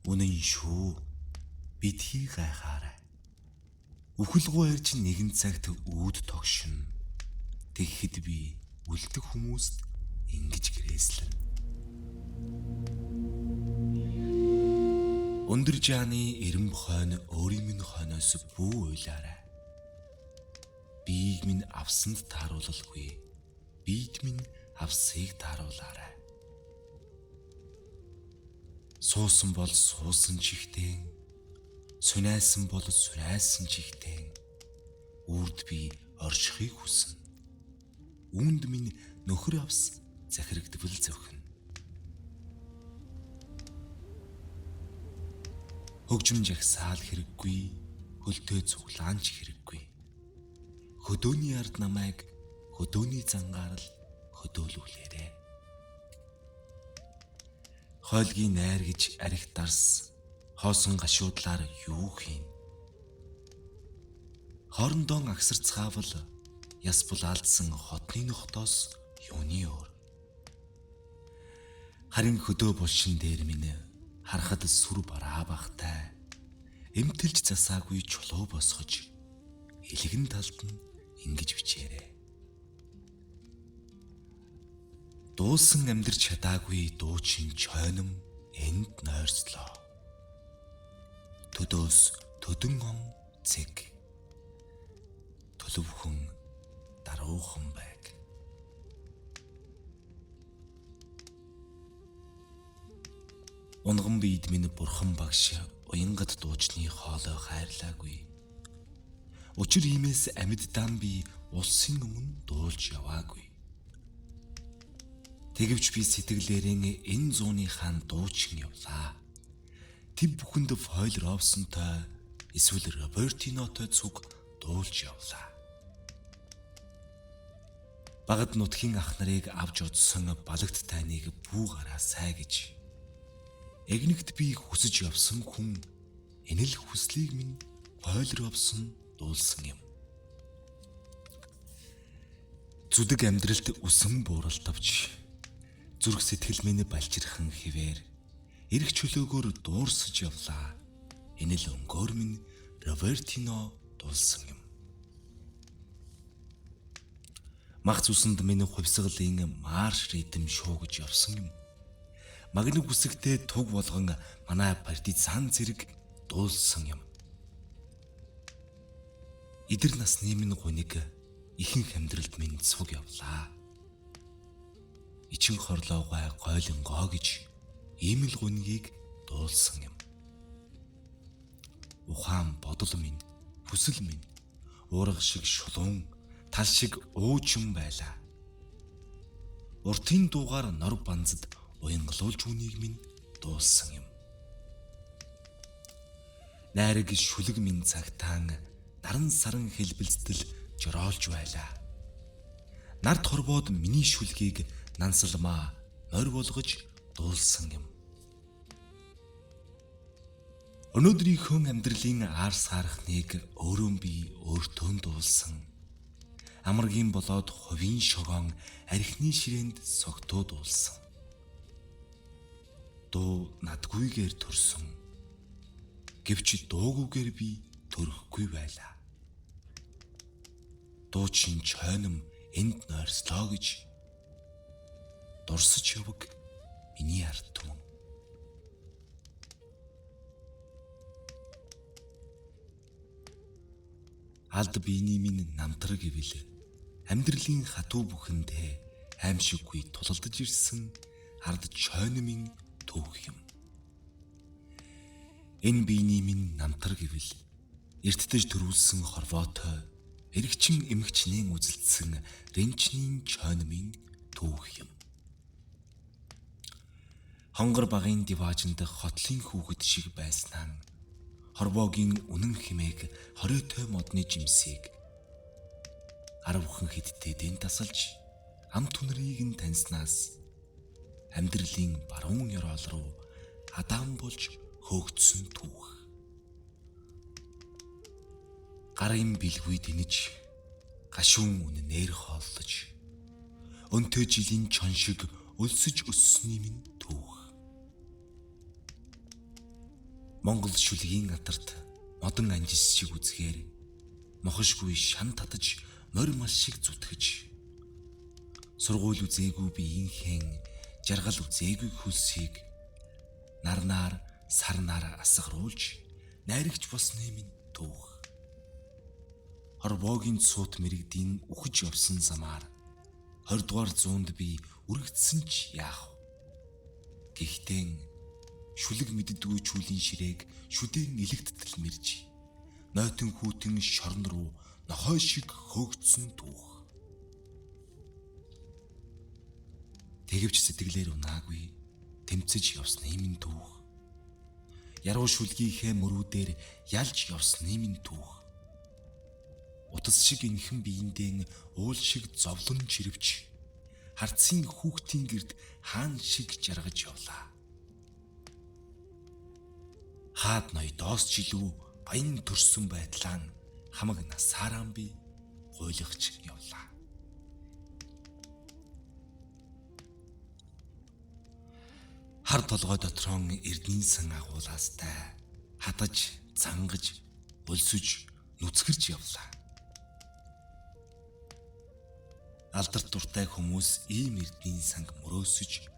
Үнэн шүү. Битгий гайхаарай. Үхэлгүй ирж нэгэн цагт үүд тогшин. Тэгэхэд би үлдэх хүмүүст ингэж гэрээслэн. Өндөр жааны эрэм хойно өөрийн минь хойноос бүү уйлаарай. Биеийг минь авсанд тааруулалгүй. Биед минь авсыг тааруулаарай. Суусан бол суусан чихтэй, сүнайсан бол сүнайсан чихтэй. Үрд би оршихыг хүснэ. Үүнд минь нөхөр авс захирагдвал зөвхөн. Хөгжим жагсаал хэрэггүй, хөлтөө цуглаанч хэрэггүй. Хөдөөний ард намайг хөдөөний зангаар л хөдөөлүүлээрэ. Хойлгийн найр гэж арих дарс хоосон гашуудлаар юу хийн? Хоорондоо агсарцгаавал яс булаалдсан хотны нохтоос юуны өөр? Харин хөдөө булшин дээр минь харахад сүр бараа багтай. Эмтэлж засаагүй чулуу босгож илгэн талд нь ингэж бичээрэй. Дуусан амьдрч чадаагүй дуучин чойном энд нойрслоо. Төдөөс төдөн он цэг. Төлөвхөн даруухан байг. Унган биед минь бурхан багш уянгад дуучны хоолой хайрлаагүй. Учир иймээс амьд дан би улсын өмнө дуулж яваагүй. Тэгвч би сэтгэлээрээ энэ зууныхаа дуучин явлаа. Тэв бүхэнд Фойл Робсонтой эсвэл Робертинотой цуг дуулж явлаа. Багад нутгийн ах нарыг авч одсон балагт тайныг бүү гараасай гэж. Эгнэгт би хүсэж явсан хүн энэ л хүслийг минь Фойл Робсон дуулсан юм. Зүдэг амьдралд үсэн бууралтавч зүрх сэтгэл минь балчирхан хിവэр эрх чөлөөгөөр дуурсаж явлаа. Энэ л өнгөөр минь Робертино дуулсан юм. Мах зүсэнд минь хувьсгалын марш ритм шуугж явсан юм. Магниг үсэгтээ туг болгон манай партизан зэрэг дуулсан юм. Идэр насны минь гуниг ихэнх амьдралд минь цуг явлаа. Ичин хорлоогой гойлонгоо гэж ийм л гунгийг дуулсан юм. Ухаан бодол минь, хүсэл минь, уурга шиг шулуун, тал шиг уучин байлаа. Уртын дуугаар нор банзад уянгалуулж үнийг минь дуулсан юм. Найраг шүлэг минь цагтаан наран саран хэлбэлцэл жороолж байлаа. Нарт хорвоод миний шүлгийг нансалмаа морь болгож дуулсан юм. Өнөөдрийнхөө амьдралын аар саархныг өөрөө би өөртөө дуулсан. Амаргийн болоод хувийн шогоон архины ширээнд согтоо дуулсан. Дуу надгүйгээр төрсөн. Гэвч дуугүйгээр би төрөхгүй байлаа. Дуучин чойном энд нойрслоо гэж дурсаж яваг миний ард түмэн. Алд биений минь намтар гэвэл амьдралын хатуу бүхэндээ аимшиггүй тулалдаж ирсэн ард чойномын түүх юм. Энэ биений минь намтар гэвэл эрттэж төрүүлсэн хорвоотой эргчин эмгчнийн үзэлдсэн ренчнийн чойномын түүх юм. Хонгор багын диваажинд хотлын хүүхэд шиг байснаа хорвоогийн үнэн химээг хориотой модны жимсийг 10 бүхэн хидтэй дэн тасалж ам түнрийг нь таньснаас амьдралын баруун ёроол руу адам болж хөөгдсөн түүх. Гарын бэлгүй дэнэж гашуун үнээр хооллож өнтөө жилийн чон шиг өлсөж өссөний минь түүх. Монгол шүлгийн атарт модон анжис шиг үзгээр мохошгүй шан татаж морь мал шиг зүтгэж сургууль үзээгүй биеийнхэн жаргал үзээгүй хөлсийг нарнаар сарнаар асгаруулж найрагч болсны минь түүх. Хорвоогийн цуут мэрэгдийн үхэж явсан замаар 20 дугаар зуунд би үргэлжсэн ч яах вэ? Гэхдээ шүлэг мэддгүй чүүлийн ширээг шүдэн илэгдтэл мэрж нойтон хүүтэн шорон руу нохой шиг хөөгдсөн түүх. Тэгвч сэтгэлээр унаагүй тэмцэж явсны минь түүх. Яруу шүлгийнхээ мөрүүдээр ялж явсны минь түүх. Утас шиг инхэн биендээ уул шиг зовлон чирвч харцын хүүхдийн гэрд хаан шиг жаргаж явлаа. Хаад ноёдоос ч илүү баян төрсөн байдлаа хамаг насаараа би гуйлгаж явлаа. Хар толгой дотроо эрдэнийн сан агуулаастай хатаж, цангаж, өлсөж, нүцгэрж явлаа. Алдарт дуртай хүмүүс ийм эрдэнийн санг мөрөөсөж,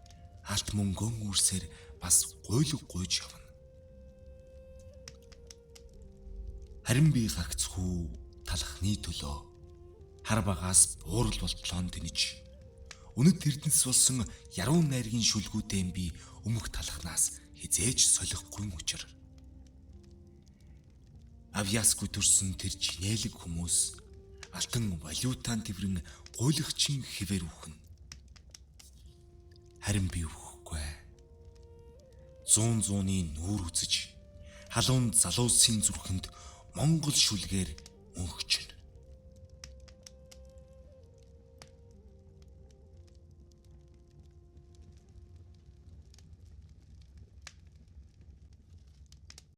алт мөнгөн үрсээр бас гуйлг гуйж явна. Харин би гагцхүү талхны төлөө хар багаас буурал болтлоон тэнэж өнөд эрдэнэс болсон яруу найргийн шүлгүүдээ би өмнөх талхнаас хизээж солихгүй учир. Авьяасгүй төрсөн тэр чинэлэг хүмүүс алтан валютаан тэврэн гуйлагчин хിവэр үхэн. Харин би үхэхгүй. Зууны нүүр үзэж халуун залуусын зүрхэнд Монгол шүлгээр мөнхч.